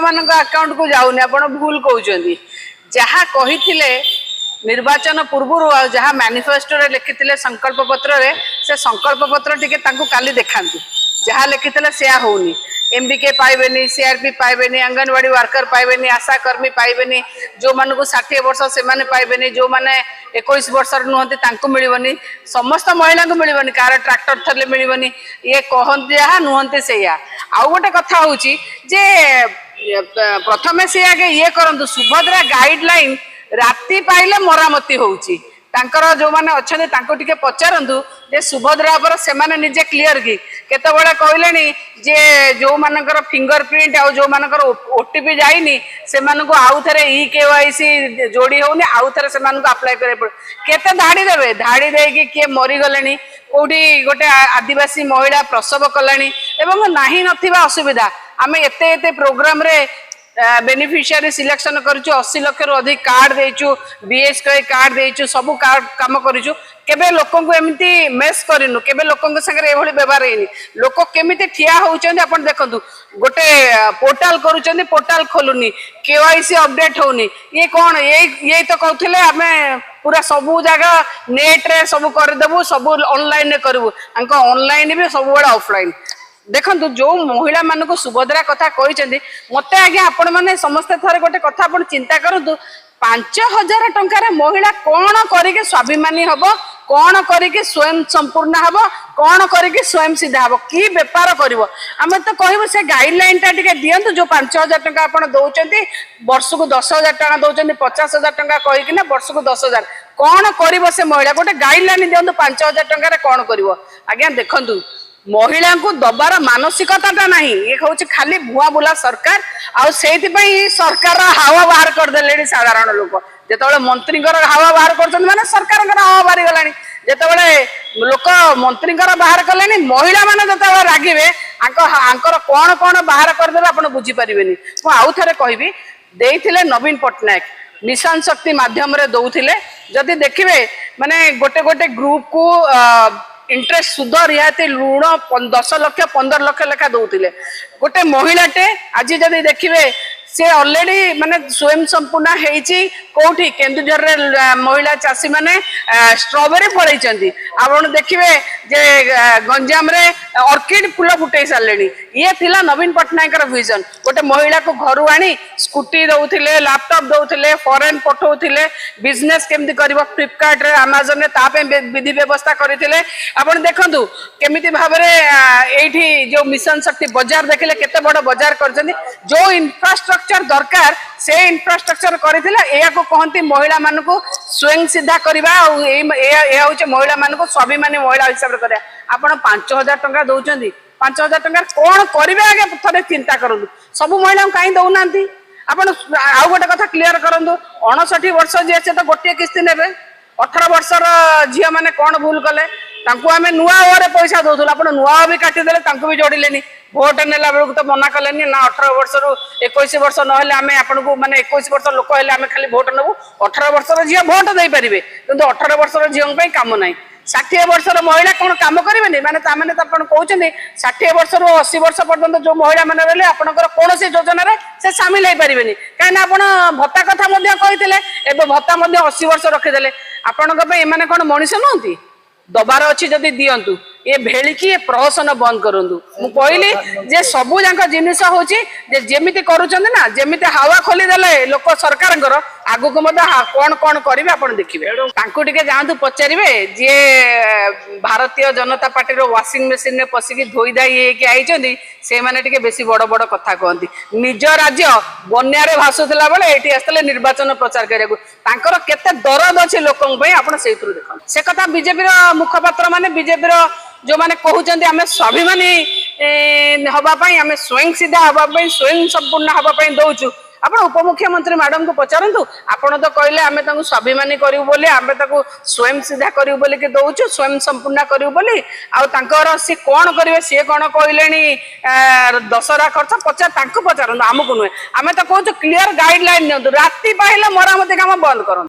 मान अकाउंट को जाऊनी आप भूल कहते जहाँ कही निर्वाचन पूर्व जहाँ मैनिफेस्टो लिखी संकल्प पत्र से संकल्प पत्र टी काली देखा जहाँ लिखी से होनी एमबीके पाइबेनी सीआरपी पाइबेनी अंगनवाड़ी वर्कर पाइबेनी आशा कर्मी पाइबेनी जो मान को 60 वर्ष से माने पाइबेनी जो माने 21 वर्ष नुहति मिलबनी समस्त महिला को मिलबनी कार ट्रैक्टर थले मिलबनी ये कहते जहाँ नुहति से आउ गोटे कथा हूँ जे प्रथम से आगे ये करंतु सुभद्रा गाइडलाइन राति पाइले मरामती होउची जो माने अच्छे टे पचारतु जे सुभद्रा पर से माने निजे क्लीयर कि केते बळे कहलेनी जे जो मानकर फिंगरप्रिंट आ जो मानकर ओटीपी जाइनी से मानको आउ थरे ई केवाईसी जोड़ी होनी आउ थरे से मानको अप्लाई करे पड़ केते धाड़ी देबे धाड़ी दे कि के मरि गलेनी कोठी गोटे आदिवासी महिला प्रसव कलानी एवं नाही नथिबा असुविधा आमे एते एते प्रोग्राम रे बेनिफिशियरी सिलेक्शन करूँ 80 लाख रु अधिक कार्ड देचु बीएसके कार्ड देचु सब कार्ड काम करूँ केबे लोकों को एमती मेस करिनु केबे लोकों के संगे एभली व्यवहार हेनी लोक केमिति ठिया होउचंदी आपण देखंतु गोटे पोर्टल करूचंदी पोर्टल खोलुनी केवाईसी अपडेट होनी ये कोन ये तो कहथले हमें पूरा सबु जगह नेट रे सब कर देबु सब ऑनलाइन रे करबु अंक ऑनलाइन भी सब बड़ा ऑफलाइन देखो जो महिला मान को सुभद्रा कथा कहते मत आज्ञा आपण मैंने समस्ते थोड़े गोटे कथा आप चिंता करूँ 5,000 टंकार महिला कौन करके स्वाभिमानी हम कौन करके स्वयं संपूर्ण हम कौन करके स्वयं सिद्धा हम कि बेपार कर आम तो कहूँ से गाइडलाइन टा टे दिंतु जो 5,000 टंका आप दौरान वर्ष को 10,000 टंका दौरान 50,000 टंका कहीकिना वर्ष को 10,000 कौन कर से महिला गोटे गाइडलाइन दिंतु 5,000 टंकार कौन कर आज्ञा देखु महिला को दबार मानसिकता ना ये हूँ खाली भुआ बुला सरकार आई सरकार हावा बाहर करदे साधारण लोक जो मंत्री हावा बाहर कर माने सरकार हावा बाहरी गला जो लोक मंत्री बाहर कले महिला मैंने जो रागिबे आंकर कौन कौन बाहर करदे आप बुझीपारे मुझे आउ थे कहि नवीन पट्टनायक मिशन शक्ति माध्यम दौले जदि देखिए माने गोटे गोटे ग्रुप को इंटरेस्ट सुध रियायती ऋण 10 लाख 15 लाख लेखा दौले गोटे महिलाटे आज जदि देखिए से ऑलरेडी माने स्वयं संपूर्ण होती कौटी केन्दुझर महिला चाषी माने स्ट्रॉबेरी फलैंती आपण देखिए जे गंजाम रे ऑर्किड फूल फुटे सारे ये थिला नवीन पट्टनायक विजन गोटे महिला को घर आनी स्कूटी दौले लैपटॉप दौले फॉरेन पठाउथिले बिजनेस केमती करिवो फ्लिपकार्ट रे अमेज़न रे तापे विधि व्यवस्था करथिले आपण देखंतु केमिति भाबरे एठी जो मिशन शक्ति बाजार देखले केते बड़ बाजार करछन्ती जो इंफ्रास्ट्रक्चर दरकार से इंफ्रास्ट्रक्चर करथिला एया को कहंती महिला मान को स्वयं सिद्धा करबा महिला मान को स्वाभिमानी महिला हिसाब रे करिया आपण 5,000 टंका दउचंदी 5,000 टंका कौन करेंगे आगे थे चिंता करूँ सब महिला कहीं दौना आप आउ गोटे कथा क्लीयर करूँ 59 वर्ष जी से तो गोटे किस्ती ने 18 वर्षर झील मैंने कौन भूल कले आम नुआ ओवर पैसा दौलू आप नुआ भी काटिदेले भी जोड़े भोट नेला बेलू तो मना कले ना 18 वर्ष रु 21 वर्ष ना आपन को माने 21 वर्ष लोक खाली भोट नबू 18 वर्षर झील भोट दे पारे कि 18 वर्षर झील कम ना 60 वर्षर महिला कौन कम करेंगे माने कहते 60 वर्ष रु 80 वर्ष पर्यटन जो महिला मैंने रही आपंकर कौन योजन से सामिल हो पारे कहीं आप भत्ता कथा कहते भत्ता 80 वर्ष रखीदे आपण कौन मनीष नुहति दबार अच्छी जदि दिंतु ये भेलिकी ये प्रहसन बंद करूँ मु कहली जे सबू जाक जिनस हूँ जमी करा जमी हावा खोलीदे लोक सरकार आगु को कौन कौन करेंगे आप देखिए जातु पचारे जी Bharatiya Janata party washing machine में पशिकी धोई धाई आई से मैंने टे बेसी बड़ बड़ कथा कहती निज राज्य बन्यारे भासुला बेले ये आसते निर्वाचन प्रचार करने केते दरद अच्छे लोकों आप देख से कथा बीजेपी मुखपात्र माने बीजेपी जो मैंने कहते आम स्वाभिमानी हाँपाई आम स्वयं सिद्धा हाँपाई स्वयं संपूर्ण हाँपाई दौचु आप उपमुख्यमंत्री मैडम को पचारतु आपड़ तो कहले आम स्वाभिमानी करूँ बोली आम स्वयं सिद्धा करूँ बोली कि दौचु स्वयं संपूर्ण करूँ बोली आर सी कौन करेंगे सी कौन कहले दशहरा खर्च पचारतु आमको नुहे आम तो कहूँ क्लीयर गाइडलाइन दिंतु राति पाइले मरामती काम बंद करूँ।